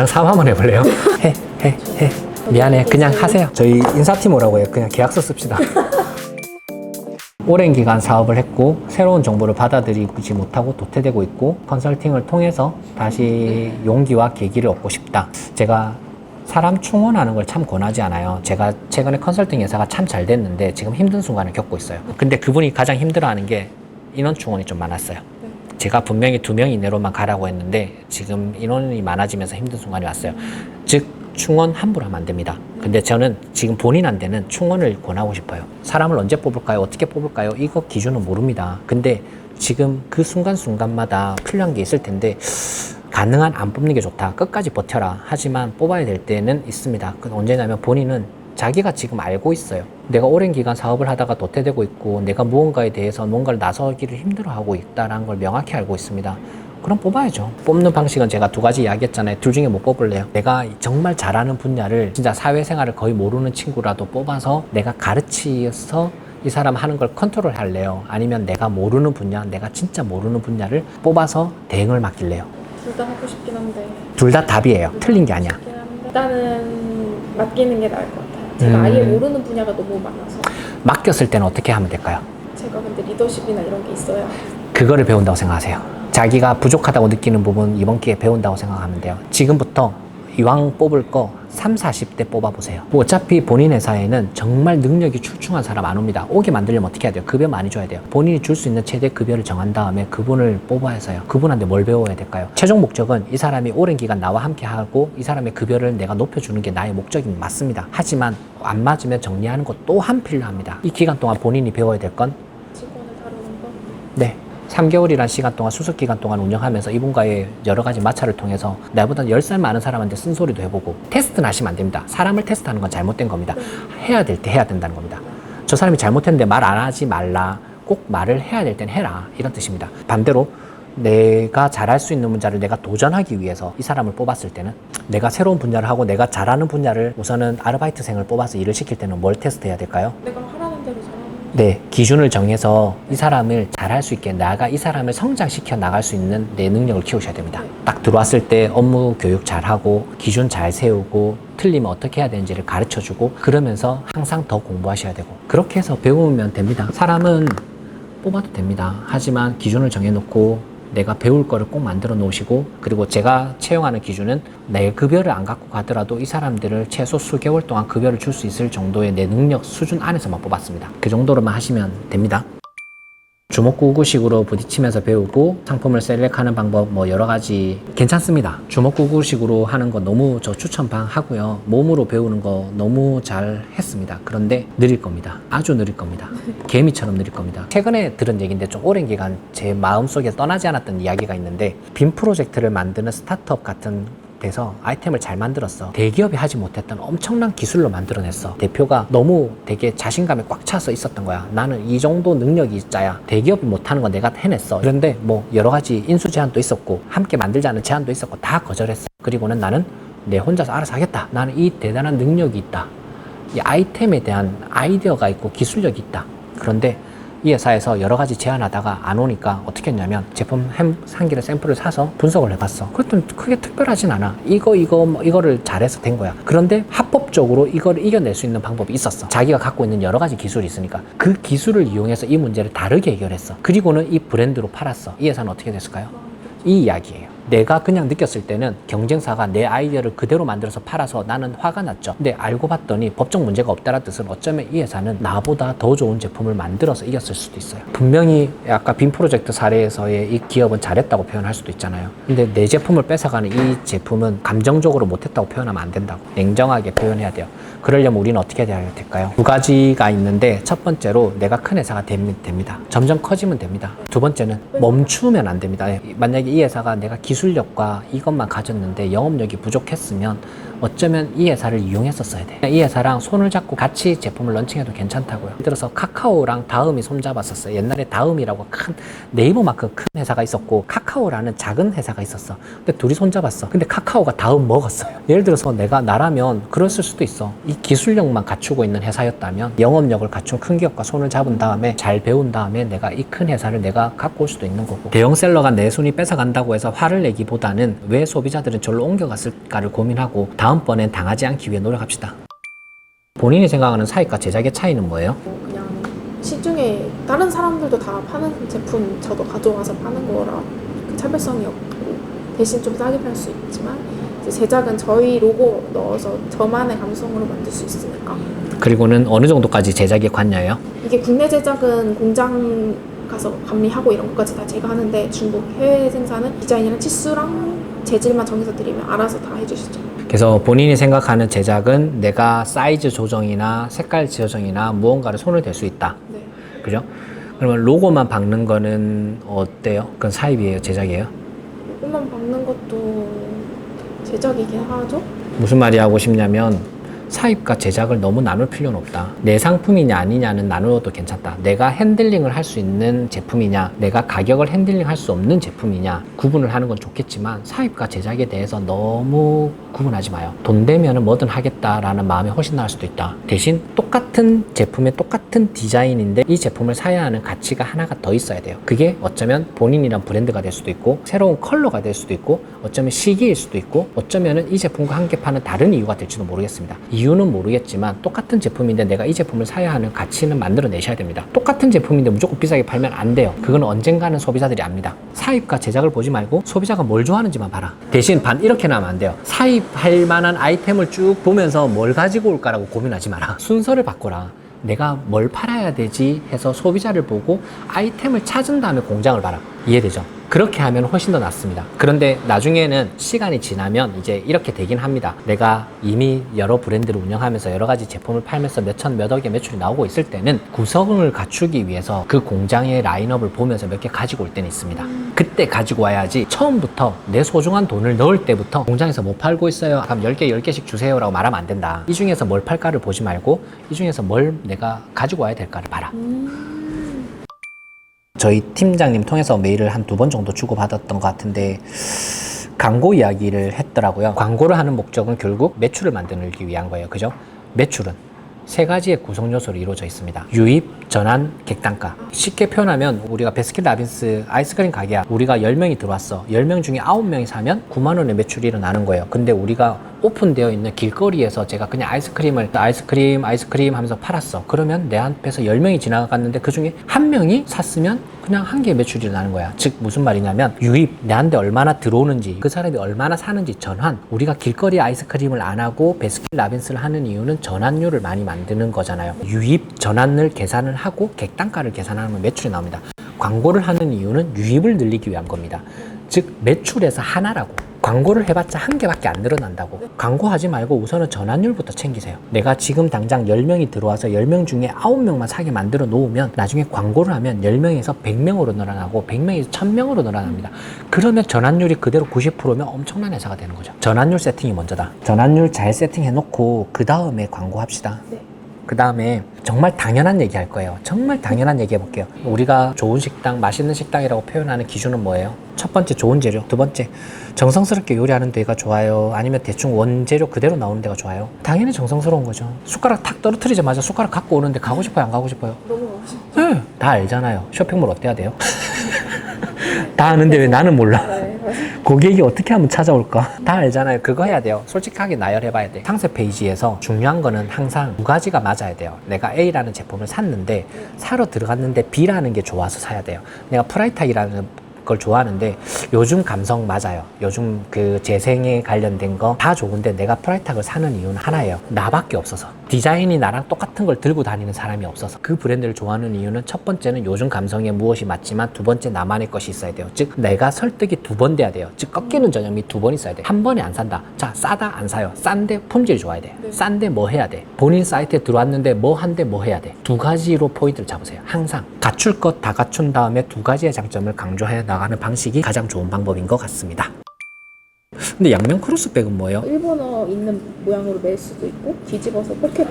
사업 한번 해볼래요? 해. 미안해. 그냥 하세요. 저희 인사팀 오라고 해요. 그냥 계약서 씁시다. 오랜 기간 사업을 했고 새로운 정보를 받아들이지 못하고 도태되고 있고 컨설팅을 통해서 다시 용기와 계기를 얻고 싶다. 제가 사람 충원하는 걸 참 권하지 않아요. 제가 최근에 컨설팅 회사가 참 잘 됐는데 지금 힘든 순간을 겪고 있어요. 근데 그분이 가장 힘들어하는 게 인원 충원이 좀 많았어요. 제가 분명히 2명 이내로만 가라고 했는데 지금 인원이 많아지면서 힘든 순간이 왔어요. 즉 충원 함부로 하면 안 됩니다. 근데 저는 지금 본인한테는 충원을 권하고 싶어요. 사람을 언제 뽑을까요? 어떻게 뽑을까요? 이거 기준은 모릅니다. 근데 지금 그 순간순간마다 필요한 게 있을 텐데 가능한 안 뽑는 게 좋다. 끝까지 버텨라. 하지만 뽑아야 될 때는 있습니다. 언제냐면 본인은 자기가 지금 알고 있어요. 내가 오랜 기간 사업을 하다가 도태되고 있고 내가 무언가에 대해서 뭔가를 나서기를 힘들어하고 있다는 걸 명확히 알고 있습니다. 그럼 뽑아야죠. 뽑는 방식은 제가 2가지 이야기했잖아요. 둘 중에 뭐 뽑을래요? 내가 정말 잘하는 분야를 진짜 사회생활을 거의 모르는 친구라도 뽑아서 내가 가르치어서 이 사람 하는 걸 컨트롤 할래요? 아니면 내가 모르는 분야, 내가 진짜 모르는 분야를 뽑아서 대응을 맡길래요? 둘 다 하고 싶긴 한데 둘 다 답이에요. 틀린 게 아니야. 일단은 맡기는 게 나을 것 같아요. 제가 아예 모르는 분야가 너무 많아서. 맡겼을 때는 어떻게 하면 될까요? 제가 근데 리더십이나 이런 게 있어야 그거를 배운다고 생각하세요. 자기가 부족하다고 느끼는 부분 이번 기회에 배운다고 생각하면 돼요. 지금부터 이왕 뽑을 거 30, 40대 뽑아보세요. 뭐 어차피 본인 회사에는 정말 능력이 출중한 사람 안 옵니다. 오게 만들려면 어떻게 해야 돼요? 급여 많이 줘야 돼요. 본인이 줄 수 있는 최대 급여를 정한 다음에 그분을 뽑아서요. 그분한테 뭘 배워야 될까요? 최종 목적은 이 사람이 오랜 기간 나와 함께 하고 이 사람의 급여를 내가 높여주는 게 나의 목적이 맞습니다. 하지만 안 맞으면 정리하는 것 또한 필요합니다. 이 기간 동안 본인이 배워야 될 건 직원을 다루는 거. 네. 3개월이란 시간 동안 수습 기간 동안 운영하면서 이분과의 여러 가지 마찰을 통해서 나보다 10살 많은 사람한테 쓴소리도 해보고 테스트는 하시면 안 됩니다. 사람을 테스트하는 건 잘못된 겁니다. 해야 될 때 해야 된다는 겁니다. 저 사람이 잘못했는데 말 안 하지 말라. 꼭 말을 해야 될 땐 해라. 이런 뜻입니다. 반대로 내가 잘할 수 있는 분야를 내가 도전하기 위해서 이 사람을 뽑았을 때는 내가 새로운 분야를 하고 내가 잘하는 분야를 우선은 아르바이트생을 뽑아서 일을 시킬 때는 뭘 테스트해야 될까요? 내가 하라는 대로 잘하는 네, 기준을 정해서 이 사람을 잘할 수 있게 이 사람을 성장시켜 나갈 수 있는 내 능력을 키우셔야 됩니다. 딱 들어왔을 때 업무 교육 잘하고 기준 잘 세우고 틀리면 어떻게 해야 되는지를 가르쳐주고 그러면서 항상 더 공부하셔야 되고 그렇게 해서 배우면 됩니다. 사람은 뽑아도 됩니다. 하지만 기준을 정해놓고 내가 배울 거를 꼭 만들어 놓으시고 그리고 제가 채용하는 기준은 내 급여를 안 갖고 가더라도 이 사람들을 최소 수개월 동안 급여를 줄 수 있을 정도의 내 능력 수준 안에서만 뽑았습니다. 그 정도로만 하시면 됩니다. 주먹구구식으로 부딪히면서 배우고 상품을 셀렉하는 방법 뭐 여러 가지 괜찮습니다. 주먹구구식으로 하는 거 너무 저 추천방 하고요. 몸으로 배우는 거 너무 잘 했습니다. 그런데 느릴 겁니다. 아주 느릴 겁니다. 개미처럼 느릴 겁니다. 최근에 들은 얘기인데 좀 오랜 기간 제 마음속에 떠나지 않았던 이야기가 있는데 빔 프로젝트를 만드는 스타트업 같은 돼서 아이템을 잘 만들었어. 대기업이 하지 못했던 엄청난 기술로 만들어냈어. 대표가 너무 되게 자신감에 꽉 차서 있었던 거야. 나는 이 정도 능력이 있자야 대기업이 못하는 거 내가 해냈어. 그런데 뭐 여러 가지 인수 제한도 있었고 함께 만들자는 제안도 있었고 다 거절했어. 그리고는 나는 내 혼자서 알아서 하겠다. 나는 이 대단한 능력이 있다. 이 아이템에 대한 아이디어가 있고 기술력이 있다. 그런데 이 회사에서 여러 가지 제안하다가 안 오니까 어떻게 했냐면 제품 한 개를 샘플을 사서 분석을 해봤어. 그랬더니 크게 특별하진 않아. 이거를 잘해서 된 거야. 그런데 합법적으로 이걸 이겨낼 수 있는 방법이 있었어. 자기가 갖고 있는 여러 가지 기술이 있으니까 그 기술을 이용해서 이 문제를 다르게 해결했어. 그리고는 이 브랜드로 팔았어. 이 회사는 어떻게 됐을까요? 이 이야기예요. 내가 그냥 느꼈을 때는 경쟁사가 내 아이디어를 그대로 만들어서 팔아서 나는 화가 났죠. 근데 알고 봤더니 법적 문제가 없다는 뜻은 어쩌면 이 회사는 나보다 더 좋은 제품을 만들어서 이겼을 수도 있어요. 분명히 아까 빔 프로젝트 사례에서의 이 기업은 잘했다고 표현할 수도 있잖아요. 근데 내 제품을 뺏어가는 이 제품은 감정적으로 못했다고 표현하면 안 된다고. 냉정하게 표현해야 돼요. 그러려면 우리는 어떻게 해야 될까요? 2가지가 있는데 첫 번째로 내가 큰 회사가 됩니다. 점점 커지면 됩니다. 두 번째는 멈추면 안 됩니다. 만약에 이 회사가 내가 기술력과 이것만 가졌는데 영업력이 부족했으면 어쩌면 이 회사를 이용했었어야 돼. 이 회사랑 손을 잡고 같이 제품을 런칭해도 괜찮다고요. 예를 들어서 카카오랑 다음이 손잡았었어요. 옛날에 다음이라고 큰 네이버만큼 큰 회사가 있었고 카카오라는 작은 회사가 있었어. 근데 둘이 손잡았어. 근데 카카오가 다음 먹었어요. 예를 들어서 나라면 그랬을 수도 있어. 이 기술력만 갖추고 있는 회사였다면 영업력을 갖춘 큰 기업과 손을 잡은 다음에 잘 배운 다음에 내가 이 큰 회사를 내가 갖고 올 수도 있는 거고 대형셀러가 내 손이 뺏어간다고 해서 화를 내기보다는 왜 소비자들은 절로 옮겨갔을까를 고민하고 다음번엔 당하지 않기 위해 노력합시다. 본인이 생각하는 사입과 제작의 차이는 뭐예요? 그냥 시중에 다른 사람들도 다 파는 제품 저도 가져와서 파는 거라 그 차별성이 없고 대신 좀 싸게 팔 수 있지만 이제 제작은 저희 로고 넣어서 저만의 감성으로 만들 수 있으니까. 그리고는 어느 정도까지 제작에 관여해요? 이게 국내 제작은 공장 가서 감리하고 이런 것까지 다 제가 하는데 중국 해외 생산은 디자인이랑 치수랑 재질만 정해서 드리면 알아서 다 해주시죠. 그래서 본인이 생각하는 제작은 내가 사이즈 조정이나 색깔 조정이나 무언가를 손을 댈 수 있다. 네. 그죠? 그러면 로고만 박는 거는 어때요? 그건 사입이에요? 제작이에요? 조금만 박는 것도 제작이긴 하죠. 무슨 말이 하고 싶냐면 사입과 제작을 너무 나눌 필요는 없다. 내 상품이냐 아니냐는 나누어도 괜찮다. 내가 핸들링을 할 수 있는 제품이냐, 내가 가격을 핸들링 할 수 없는 제품이냐 구분을 하는 건 좋겠지만 사입과 제작에 대해서 너무 구분하지 마요. 돈 되면은 뭐든 하겠다라는 마음이 훨씬 나을 수도 있다. 대신 똑같은 제품에 똑같은 디자인인데 이 제품을 사야 하는 가치가 하나가 더 있어야 돼요. 그게 어쩌면 본인이란 브랜드가 될 수도 있고 새로운 컬러가 될 수도 있고 어쩌면 시기일 수도 있고 어쩌면은 이 제품과 함께 파는 다른 이유가 될지도 모르겠습니다. 이유는 모르겠지만 똑같은 제품인데 내가 이 제품을 사야 하는 가치는 만들어내셔야 됩니다. 똑같은 제품인데 무조건 비싸게 팔면 안 돼요. 그건 언젠가는 소비자들이 압니다. 사입과 제작을 보지 말고 소비자가 뭘 좋아하는지만 봐라. 대신 이렇게 나면 안 돼요. 사입할 만한 아이템을 쭉 보면서 뭘 가지고 올까라고 고민하지 마라. 순서를 바꿔라. 내가 뭘 팔아야 되지 해서 소비자를 보고 아이템을 찾은 다음에 공장을 봐라. 이해되죠? 그렇게 하면 훨씬 더 낫습니다. 그런데 나중에는 시간이 지나면 이제 이렇게 되긴 합니다. 내가 이미 여러 브랜드를 운영하면서 여러 가지 제품을 팔면서 몇천 몇억의 매출이 나오고 있을 때는 구성을 갖추기 위해서 그 공장의 라인업을 보면서 몇 개 가지고 올 때는 있습니다. 그때 가지고 와야지 처음부터 내 소중한 돈을 넣을 때부터 공장에서 뭐 팔고 있어요? 그럼 10개, 10개씩 주세요 라고 말하면 안 된다. 이 중에서 뭘 팔까를 보지 말고 이 중에서 뭘 내가 가지고 와야 될까를 봐라. 저희 팀장님 통해서 메일을 한 2번 정도 주고받았던 것 같은데 광고 이야기를 했더라고요. 광고를 하는 목적은 결국 매출을 만들기 위한 거예요. 그죠? 매출은 3가지의 구성 요소로 이루어져 있습니다. 유입, 전환, 객단가. 쉽게 표현하면 우리가 바스킨라빈스 아이스크림 가게야. 우리가 10명이 들어왔어. 10명 중에 9명이 사면 9만 원의 매출이 일어나는 거예요. 근데 우리가 오픈되어 있는 길거리에서 제가 그냥 아이스크림 하면서 팔았어. 그러면 내 앞에서 10명이 지나갔는데 그 중에 1명이 샀으면 그냥 1개의 매출이 일어나는 거야. 즉 무슨 말이냐면 유입, 내한테 얼마나 들어오는지 그 사람이 얼마나 사는지 전환. 우리가 길거리 아이스크림을 안 하고 바스킨라빈스를 하는 이유는 전환율을 많이 만드는 거잖아요. 유입, 전환을 계산을 하고 객단가를 계산하면 매출이 나옵니다. 광고를 하는 이유는 유입을 늘리기 위한 겁니다. 즉 매출에서 하나라고. 광고를 해봤자 1개밖에 안 늘어난다고. 광고하지 말고 우선은 전환율부터 챙기세요. 내가 지금 당장 10명이 들어와서 10명 중에 9명만 사게 만들어 놓으면 나중에 광고를 하면 10명에서 100명으로 늘어나고 100명에서 1000명으로 늘어납니다. 그러면 전환율이 그대로 90%면 엄청난 회사가 되는 거죠. 전환율 세팅이 먼저다. 전환율 잘 세팅해 놓고 그 다음에 광고합시다. 네. 그 다음에 정말 당연한 얘기 할 거예요. 정말 당연한 얘기 해볼게요. 우리가 좋은 식당, 맛있는 식당이라고 표현하는 기준은 뭐예요? 첫 번째 좋은 재료, 두 번째 정성스럽게 요리하는 데가 좋아요? 아니면 대충 원재료 그대로 나오는 데가 좋아요? 당연히 정성스러운 거죠. 숟가락 탁 떨어뜨리자마자 숟가락 갖고 오는데 가고 싶어요? 안 가고 싶어요? 너무 멋있죠. 네, 다 알잖아요. 쇼핑몰 어때야 돼요? 다 아는데 왜 나는 몰라? 네, 맞아요. 고객이 어떻게 하면 찾아올까? 다 알잖아요. 그거 해야 돼요. 솔직하게 나열해봐야 돼. 상세 페이지에서 중요한 거는 항상 2가지가 맞아야 돼요. 내가 A라는 제품을 샀는데 사러 들어갔는데 B라는 게 좋아서 사야 돼요. 내가 프라이탁이라는 걸 좋아하는데 요즘 감성 맞아요. 요즘 그 재생에 관련된 거 다 좋은데 내가 프라이탁을 사는 이유는 하나예요. 나밖에 없어서. 디자인이 나랑 똑같은 걸 들고 다니는 사람이 없어서. 그 브랜드를 좋아하는 이유는 첫 번째는 요즘 감성에 무엇이 맞지만 두 번째 나만의 것이 있어야 돼요. 즉 내가 설득이 2번 돼야 돼요. 즉 꺾이는 전형이 2번 있어야 돼. 한 번에 안 산다. 자, 싸다 안 사요. 싼데 품질이 좋아야 돼. 네. 싼데 뭐 해야 돼? 본인 사이트에 들어왔는데 뭐 한데 뭐 해야 돼? 2가지로 포인트를 잡으세요. 항상 갖출 것 다 갖춘 다음에 2가지의 장점을 강조해 나가는 방식이 가장 좋은 방법인 것 같습니다. 근데 양면 크로스백은 뭐예요? 일본어 있는 모양으로 멜 수도 있고 뒤집어서 포켓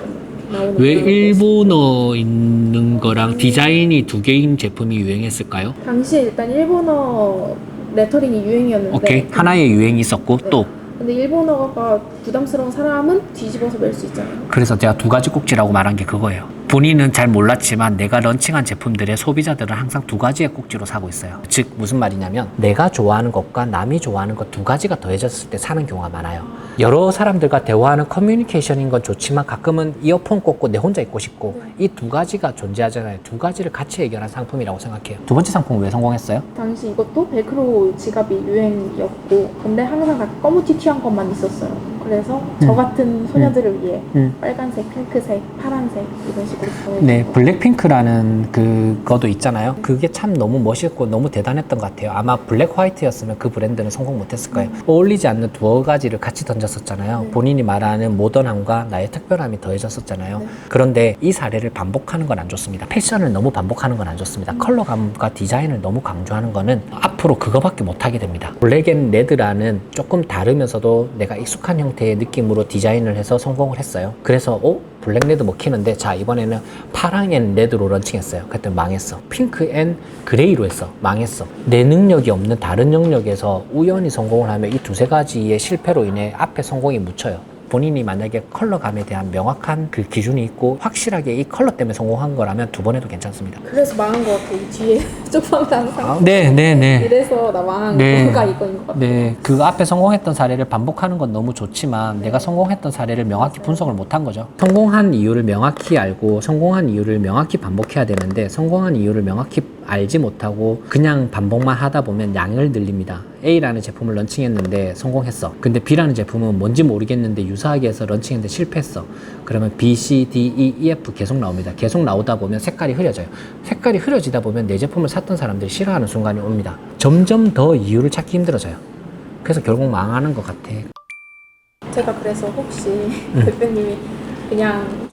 나오는 왜 모양으로 멜 일본어 있는 거랑 디자인이 2개인 제품이 유행했을까요? 수도 있고. 당시에 일단 일본어 레터링이 유행이었는데 오케이. 하나의 유행이 있었고 또 근데 일본어가 부담스러운 사람은 뒤집어서 멜 수 있잖아요. 그래서 제가 2가지 꼭지라고 말한 게 그거예요. 본인은 잘 몰랐지만 내가 런칭한 제품들의 소비자들은 항상 두 가지의 꼭지로 사고 있어요. 즉 무슨 말이냐면 내가 좋아하는 것과 남이 좋아하는 것 두 가지가 더해졌을 때 사는 경우가 많아요. 여러 사람들과 대화하는 커뮤니케이션인 건 좋지만 가끔은 이어폰 꽂고 내 혼자 있고 싶고 이 두 가지가 존재하잖아요. 두 가지를 같이 해결한 상품이라고 생각해요. 두 번째 상품은 왜 성공했어요? 당시 이것도 벨크로 지갑이 유행이었고 근데 항상 다 검은티티한 것만 있었어요. 그래서 저 같은 소녀들을 위해 빨간색, 핑크색, 파란색 이런 식으로 보내주고 네, 블랙핑크라는 그거도 있잖아요. 그게 참 너무 멋있고 너무 대단했던 것 같아요. 아마 블랙 화이트였으면 그 브랜드는 성공 못했을 거예요. 어울리지 않는 두 가지를 같이 던졌었잖아요. 네. 본인이 말하는 모던함과 나의 특별함이 더해졌었잖아요. 네. 그런데 이 사례를 반복하는 건 안 좋습니다. 패션을 너무 반복하는 건 안 좋습니다. 컬러감과 디자인을 너무 강조하는 거는 앞으로 그거밖에 못하게 됩니다. 블랙 앤 레드라는 조금 다르면서도 내가 익숙한 형태의 느낌으로 디자인을 해서 성공을 했어요. 그래서 블랙 레드 먹히는데 자 이번에는 파랑 앤 레드로 런칭했어요. 그때 망했어. 핑크 앤 그레이로 했어. 망했어. 내 능력이 없는 다른 영역에서 우연히 성공을 하면 이 두세 가지의 실패로 인해 앞에 성공이 묻혀요. 본인이 만약에 컬러감에 대한 명확한 그 기준이 있고 확실하게 이 컬러 때문에 성공한 거라면 두 번 해도 괜찮습니다. 그래서 망한 것 같아요. 이 뒤에 조그만 상품 네. 이래서 나 망한 네. 거가 이거인 것 같아요. 네, 그 앞에 성공했던 사례를 반복하는 건 너무 좋지만 내가 성공했던 사례를 명확히 분석을 못한 거죠. 성공한 이유를 명확히 알고 성공한 이유를 명확히 반복해야 되는데 성공한 이유를 명확히 알지 못하고 그냥 반복만 하다 보면 양을 늘립니다. A라는 제품을 런칭했는데 성공했어. 근데 B라는 제품은 뭔지 모르겠는데 유사하게 해서 런칭했는데 실패했어. 그러면 B, C, D, E, E, F 계속 나옵니다. 계속 나오다 보면 색깔이 흐려져요. 색깔이 흐려지다 보면 내 제품을 샀던 사람들이 싫어하는 순간이 옵니다. 점점 더 이유를 찾기 힘들어져요. 그래서 결국 망하는 것 같아. 제가 그래서 혹시 대표님이 그냥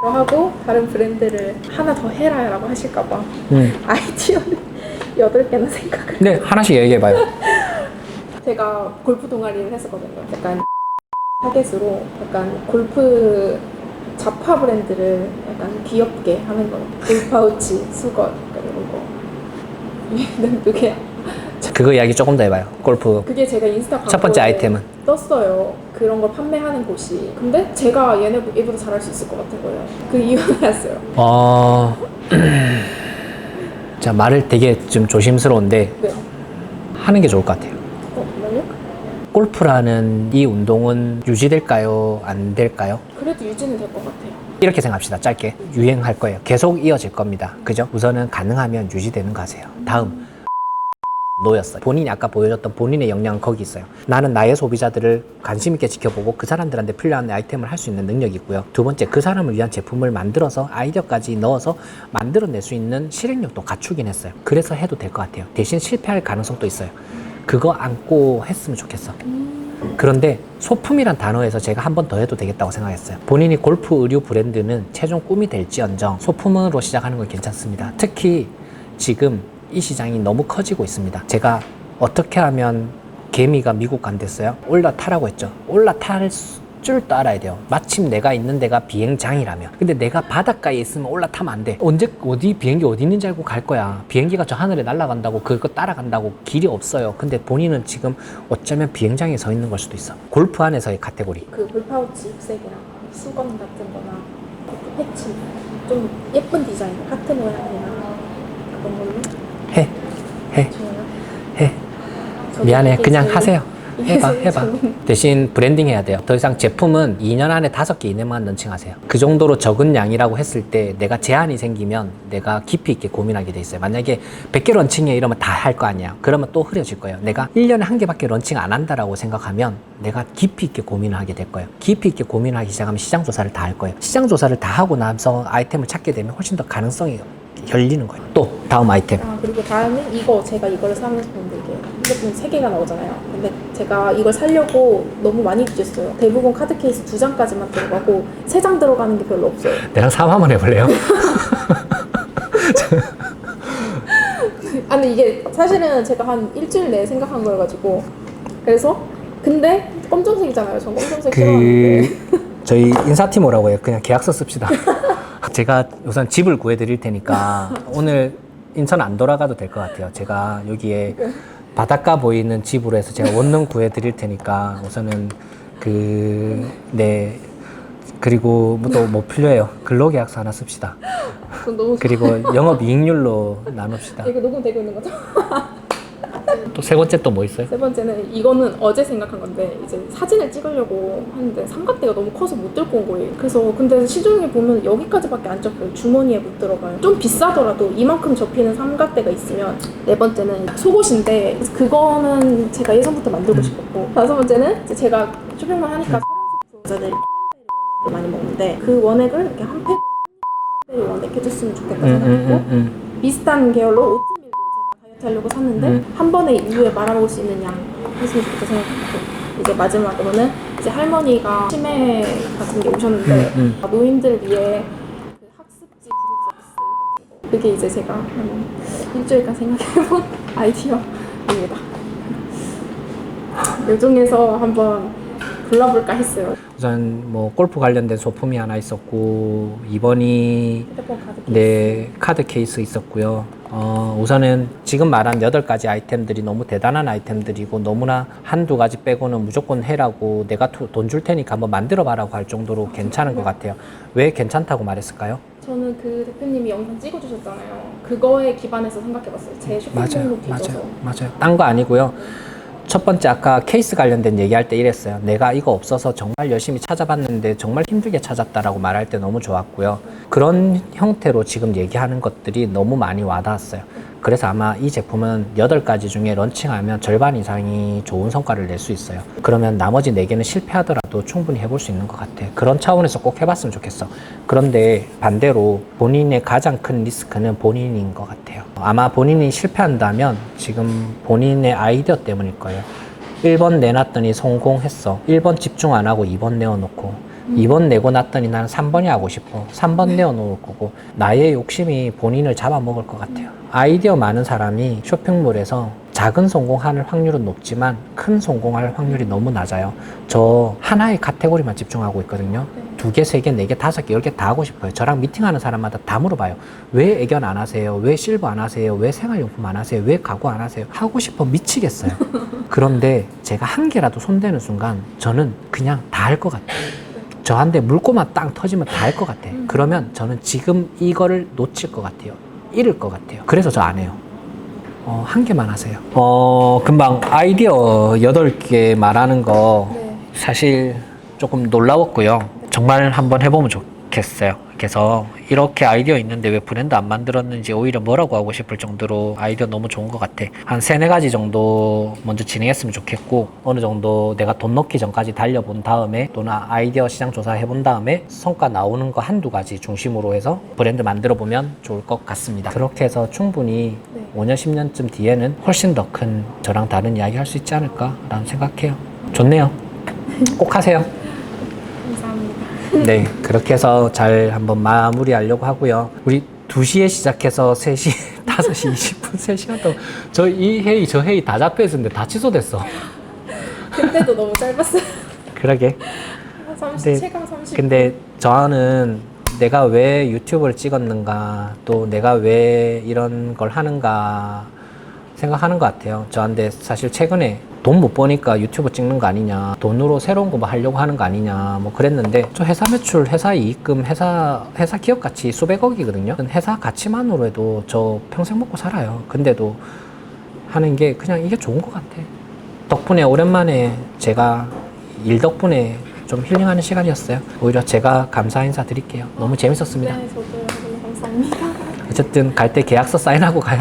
하고 다른 브랜드를 하나 더 해라라고 하실까봐 아이디어를 8개나 생각을 네, 하나씩 얘기해봐요. 제가 골프 동아리를 했었거든요. 약간 타겟으로 약간 골프 잡화 브랜드를 약간 귀엽게 하는 거예요. 골파우치, 수건 이런 거. 그게 그거 이야기 조금 더 해봐요. 골프 그게 제가 인스타 첫 번째 광고에 아이템은? 떴어요. 그런 걸 판매하는 곳이. 근데 제가 얘보다 잘할 수 있을 것 같은 거예요. 그 이유였어요. 자, 말을 되게 좀 조심스러운데 네. 하는 게 좋을 것 같아요. 정말요? 골프라는 이 운동은 유지될까요? 안 될까요? 그래도 유지는 될 것 같아요. 이렇게 생각합시다. 짧게. 유행할 거예요. 계속 이어질 겁니다. 그죠? 우선은 가능하면 유지되는 거 하세요. 다음. 노였어요. 본인이 아까 보여줬던 본인의 역량은 거기 있어요. 나는 나의 소비자들을 관심 있게 지켜보고 그 사람들한테 필요한 아이템을 할 수 있는 능력이 있고요. 두 번째, 그 사람을 위한 제품을 만들어서 아이디어까지 넣어서 만들어낼 수 있는 실행력도 갖추긴 했어요. 그래서 해도 될 것 같아요. 대신 실패할 가능성도 있어요. 그거 안고 했으면 좋겠어. 그런데 소품이란 단어에서 제가 한 번 더 해도 되겠다고 생각했어요. 본인이 골프 의류 브랜드는 최종 꿈이 될지언정 소품으로 시작하는 건 괜찮습니다. 특히 지금 이 시장이 너무 커지고 있습니다. 제가 어떻게 하면 개미가 미국 간댔어요? 올라타라고 했죠. 올라탈 줄도 알아야 돼요. 마침 내가 있는 데가 비행장이라면. 근데 내가 바닷가에 있으면 올라타면 안 돼. 비행기 어디 있는지 알고 갈 거야. 비행기가 저 하늘에 날아간다고 그거 따라간다고 길이 없어요. 근데 본인은 지금 어쩌면 비행장에 서 있는 걸 수도 있어. 골프 안에서의 카테고리. 그 볼파우치 입색이랑 수건 같은 거나 패치 좀 예쁜 디자인, 하트 모양이나 그런 걸로 해. 좋아요. 저도 미안해. 이게 그냥 제일- 하세요. 이게 해봐. 제일 저는 대신 브랜딩 해야 돼요. 더 이상 제품은 2년 안에 5개 이내만 런칭하세요. 그 정도로 적은 양이라고 했을 때 내가 제한이 생기면 내가 깊이 있게 고민하게 돼 있어요. 만약에 100개 런칭해 이러면 다 할 거 아니야. 그러면 또 흐려질 거예요. 내가 1년에 1개밖에 런칭 안 한다라고 생각하면 내가 깊이 있게 고민을 하게 될 거예요. 깊이 있게 고민을 하기 시작하면 시장 조사를 다 할 거예요. 시장 조사를 다 하고 나서 아이템을 찾게 되면 훨씬 더 가능성이 열리는 거예요. 또 다음 아이템. 그리고 다음은 제가 이걸 사면서 보는데 이게 핸드폰 3개가 나오잖아요. 근데 제가 이걸 사려고 너무 많이 뒤졌어요. 대부분 카드 케이스 2장까지만 들어가고 3장 들어가는 게 별로 없어요. 내랑 싸움 한번 해볼래요? 근데 이게 사실은 제가 한 일주일 내에 생각한 거여가지고 그래서 근데 검정색이잖아요. 전 검정색 싫어하는데 저희 인사팀 오라고 해요. 그냥 계약서 씁시다. 제가 우선 집을 구해드릴 테니까 오늘 인천 안 돌아가도 될 것 같아요. 제가 여기에 바닷가 보이는 집으로 해서 제가 원룸 구해드릴 테니까 우선은 그리고 또 못 풀려요. 근로계약서 하나 씁시다. 그건 너무 그리고 영업이익률로 나눕시다. 이거 녹음되고 있는 거죠? 또 세 번째 또 뭐 있어요? 세 번째는 이거는 어제 생각한 건데 이제 사진을 찍으려고 하는데 삼각대가 너무 커서 못 들고 온 거예요. 그래서 근데 시중에 보면 여기까지밖에 안 접혀요. 주머니에 못 들어가요. 좀 비싸더라도 이만큼 접히는 삼각대가 있으면. 네 번째는 속옷인데 그거는 제가 예전부터 만들고 싶었고. 다섯 번째는 이제 제가 쇼핑몰 하니까 여자들이 원액을 많이 먹는데 그 원액을 이렇게 한 팩 원액 해줬으면 좋겠다 생각했고 비슷한 계열로 오트밀도 제가 다이어트 하려고 샀는데 한 번에 이후에 말아먹을 수 있는 양 했으면 좋겠다 생각했고 이제 마지막으로는 이제 할머니가 치매 같은 게 오셨는데 노인들 위해 그 학습지 구독 서비스 같은 거 그게 이제 제가 한 일주일간 생각해본 아이디어입니다. 이 중에서 한번 골라볼까 했어요. 우선 뭐 골프 관련된 소품이 하나 있었고 2번이 휴대폰 카드 케이스. 네, 카드 케이스 있었고요. 우선은 지금 말한 8가지 아이템들이 너무 대단한 아이템들이고 너무나 한두 가지 빼고는 무조건 해라고 내가 돈 줄 테니까 한번 만들어 봐라고 할 정도로 괜찮은 것 같아요. 왜 괜찮다고 말했을까요? 저는 그 대표님이 영상 찍어주셨잖아요. 그거에 기반해서 생각해봤어요. 제 쇼핑몰로 뒤져서. 맞아요. 딴 거 아니고요. 첫 번째 아까 케이스 관련된 얘기할 때 이랬어요. 내가 이거 없어서 정말 열심히 찾아봤는데 정말 힘들게 찾았다라고 말할 때 너무 좋았고요. 그런 형태로 지금 얘기하는 것들이 너무 많이 와닿았어요. 그래서 아마 이 제품은 8가지 중에 런칭하면 절반 이상이 좋은 성과를 낼 수 있어요. 그러면 나머지 4개는 실패하더라도 충분히 해볼 수 있는 것 같아. 그런 차원에서 꼭 해봤으면 좋겠어. 그런데 반대로 본인의 가장 큰 리스크는 본인인 것 같아요. 아마 본인이 실패한다면 지금 본인의 아이디어 때문일 거예요. 1번 내놨더니 성공했어. 1번 집중 안 하고 2번 내어놓고 2번 내고 났더니 나는 3번이 하고 싶어. 3번 내어놓을 거고 나의 욕심이 본인을 잡아먹을 것 같아요. 아이디어 많은 사람이 쇼핑몰에서 작은 성공할 확률은 높지만 큰 성공할 확률이 너무 낮아요. 저 하나의 카테고리만 집중하고 있거든요. 2개, 3개, 4개, 5개, 10개 다 하고 싶어요. 저랑 미팅하는 사람마다 다 물어봐요. 왜 애견 안 하세요? 왜 실버 안 하세요? 왜 생활용품 안 하세요? 왜 가구 안 하세요? 하고 싶어 미치겠어요. 그런데 제가 한 개라도 손대는 순간 저는 그냥 다 할 것 같아요. 저한테 물고만 땅 터지면 다 할 것 같아. 그러면 저는 지금 이거를 놓칠 것 같아요. 잃을 것 같아요. 그래서 저 안 해요. 한 개만 하세요. 금방 아이디어 8개 말하는 거 네. 사실 조금 놀라웠고요. 정말 한번 해보면 좋겠어요. 그래서 이렇게 아이디어 있는데 왜 브랜드 안 만들었는지 오히려 뭐라고 하고 싶을 정도로 아이디어 너무 좋은 것 같아. 한 3-4가지 정도 먼저 진행했으면 좋겠고 어느 정도 내가 돈 넣기 전까지 달려본 다음에 또는 아이디어 시장 조사 해본 다음에 성과 나오는 거 한두 가지 중심으로 해서 브랜드 만들어 보면 좋을 것 같습니다. 그렇게 해서 충분히 5년, 10년쯤 뒤에는 훨씬 더 큰 저랑 다른 이야기 할 수 있지 않을까라는 생각해요. 좋네요. 꼭 하세요. 감사합니다. 네, 그렇게 해서 잘 한번 마무리하려고 하고요. 우리 2시에 시작해서 3시, 5시 20분, 3시간 동안 저 회의 다 잡혀 있었는데 다 취소됐어. 그때도 너무 짧았어요. 그러게. 체감 30분. 근데 저는 내가 왜 유튜브를 찍었는가, 또 내가 왜 이런 걸 하는가 생각하는 것 같아요. 저한테 사실 최근에 돈 못 버니까 유튜브 찍는 거 아니냐, 돈으로 새로운 거 뭐 하려고 하는 거 아니냐 뭐 그랬는데 저 회사 매출, 회사 이익금, 회사 기업 가치 수백억이거든요. 회사 가치만으로 해도 저 평생 먹고 살아요. 근데도 하는 게 그냥 이게 좋은 것 같아. 덕분에 오랜만에 제가 일 덕분에 좀 힐링하는 시간이었어요. 오히려 제가 감사 인사 드릴게요. 너무 재밌었습니다. 네, 저도 너무 감사합니다. 어쨌든 갈 때 계약서 사인하고 가요.